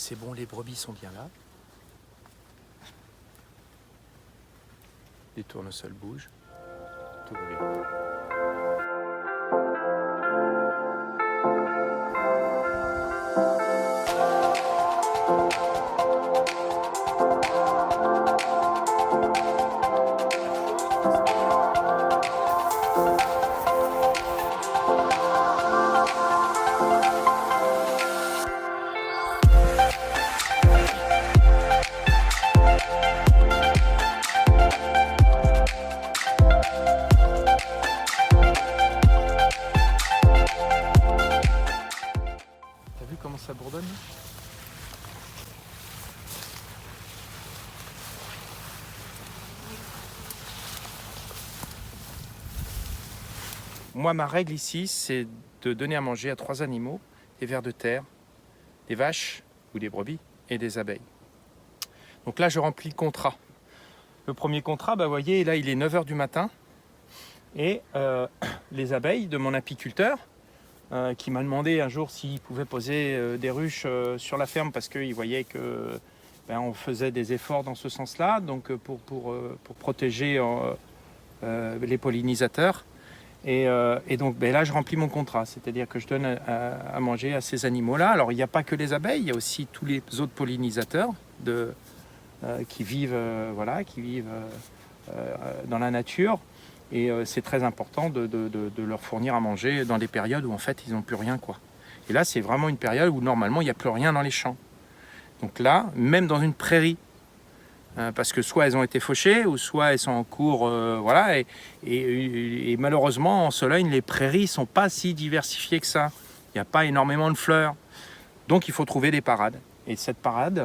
c'est bon, les brebis sont bien là. Les tournesols bougent. Tout va bien. T'as vu comment ça bourdonne? Moi, ma règle ici, c'est de donner à manger à 3 animaux, des vers de terre, des vaches ou des brebis et des abeilles. Donc là, je remplis le contrat. Le premier contrat, vous voyez, là, il est 9 h du matin. Et les abeilles de mon apiculteur, qui m'a demandé un jour s'il pouvait poser des ruches sur la ferme parce qu'il voyait que on faisait des efforts dans ce sens-là, donc pour protéger les pollinisateurs. Et donc là, je remplis mon contrat, c'est-à-dire que je donne à manger à ces animaux-là. Alors, il n'y a pas que les abeilles, il y a aussi tous les autres pollinisateurs qui vivent, dans la nature. Et c'est très important de leur fournir à manger dans des périodes où en fait ils n'ont plus rien, quoi. Et là, c'est vraiment une période où normalement il n'y a plus rien dans les champs. Donc là, même dans une prairie, parce que soit elles ont été fauchées ou soit elles sont en cours, voilà. Et malheureusement, en Sologne, les prairies ne sont pas si diversifiées que ça. Il n'y a pas énormément de fleurs. Donc il faut trouver des parades. Et cette parade,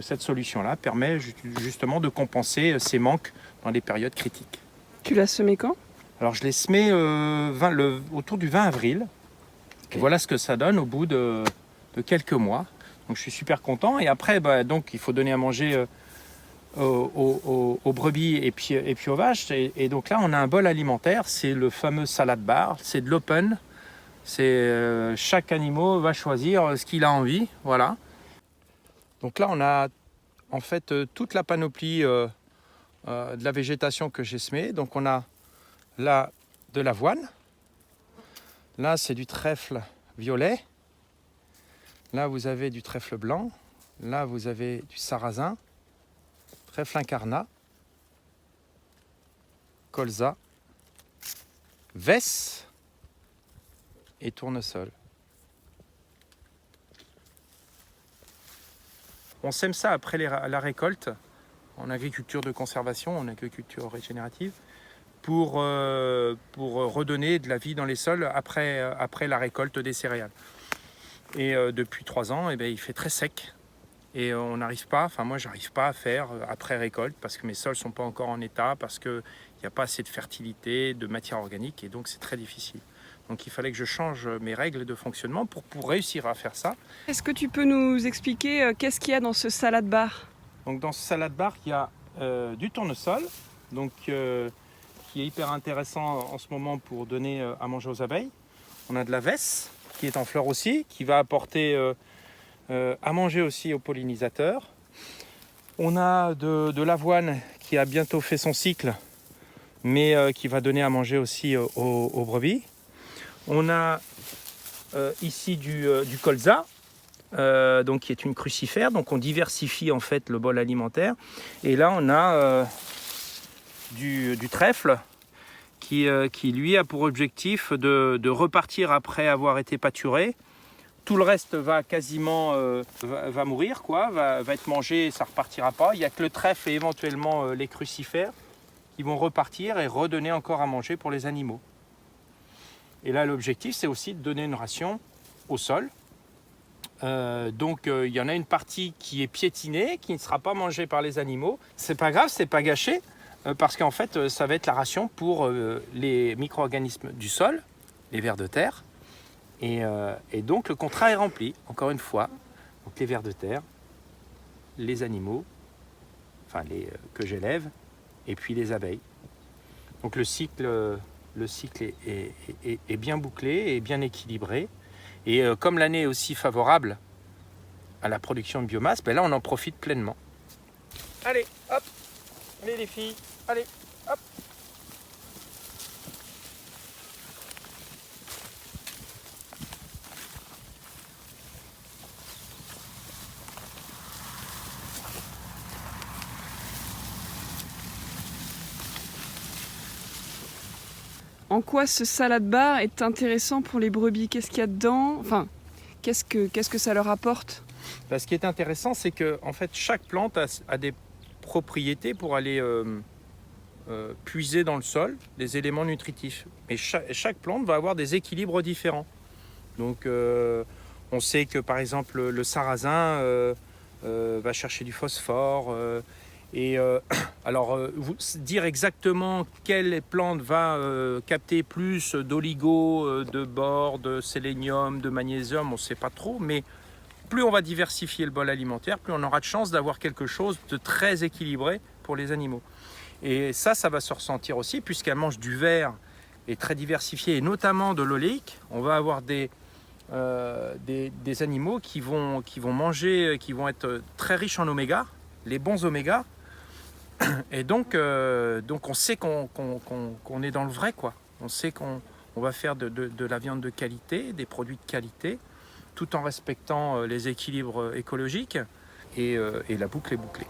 cette solution-là, permet justement de compenser ces manques dans les périodes critiques. Tu l'as semé quand? Alors je l'ai semé autour du 20 avril. Okay. Et voilà ce que ça donne au bout de quelques mois. Donc je suis super content. Et après, donc, il faut donner à manger aux brebis et puis aux vaches. Et donc là, on a un bol alimentaire. C'est le fameux salad bar. C'est de l'open. C'est chaque animal va choisir ce qu'il a envie. Voilà. Donc là, on a en fait toute la panoplie de la végétation que j'ai semée. Donc on a là de l'avoine, là c'est du trèfle violet, là vous avez du trèfle blanc, là vous avez du sarrasin, trèfle incarnat, colza, vesse et tournesol. On sème ça après la récolte en agriculture de conservation, en agriculture régénérative, pour redonner de la vie dans les sols après la récolte des céréales. Et depuis 3 ans, il fait très sec. Et on n'arrive pas, moi j'arrive pas à faire après récolte parce que mes sols sont pas encore en état, parce qu'il n'y a pas assez de fertilité, de matière organique, et donc c'est très difficile. Donc il fallait que je change mes règles de fonctionnement pour réussir à faire ça. Est-ce que tu peux nous expliquer qu'est-ce qu'il y a dans ce salad bar? Donc dans ce salad bar, il y a du tournesol, donc, qui est hyper intéressant en ce moment pour donner à manger aux abeilles. On a de la vesse qui est en fleur aussi, qui va apporter à manger aussi aux pollinisateurs. On a de l'avoine qui a bientôt fait son cycle, mais qui va donner à manger aussi aux brebis. On a ici du colza, donc qui est une crucifère, donc on diversifie en fait le bol alimentaire. Et là on a du trèfle qui lui a pour objectif de repartir après avoir été pâturé. Tout le reste va quasiment va mourir, quoi, va être mangé, ça repartira pas. Il n'y a que le trèfle et éventuellement les crucifères qui vont repartir et redonner encore à manger pour les animaux. Et là l'objectif c'est aussi de donner une ration au sol. Donc il y en a une partie qui est piétinée, qui ne sera pas mangée par les animaux. C'est pas grave, c'est pas gâché, parce qu'en fait ça va être la ration pour les micro-organismes du sol, les vers de terre. Et donc le contrat est rempli, encore une fois. Donc les vers de terre, les animaux, que j'élève, et puis les abeilles. Donc le cycle est bien bouclé et bien équilibré. Et comme l'année est aussi favorable à la production de biomasse, ben là on en profite pleinement. Allez, hop, allez les filles, allez, hop. En quoi ce salade bar est intéressant pour les brebis? Qu'est-ce qu'il y a dedans? Enfin, qu'est-ce que ça leur apporte? Ce qui est intéressant, c'est que en fait, chaque plante a des propriétés pour aller puiser dans le sol des éléments nutritifs. Et chaque plante va avoir des équilibres différents. Donc, on sait que par exemple, le sarrasin va chercher du phosphore. Dire exactement quelle plante va capter plus d'oligo, de bore, de sélénium, de magnésium, on ne sait pas trop, mais plus on va diversifier le bol alimentaire, plus on aura de chance d'avoir quelque chose de très équilibré pour les animaux. Et ça va se ressentir aussi, puisqu'elle mange du vert et très diversifié, et notamment de l'oléique. On va avoir des animaux qui vont manger, qui vont être très riches en oméga, les bons oméga. Et donc on sait qu'on est dans le vrai, quoi. On sait qu'on va faire de la viande de qualité, des produits de qualité, tout en respectant les équilibres écologiques, et la boucle est bouclée.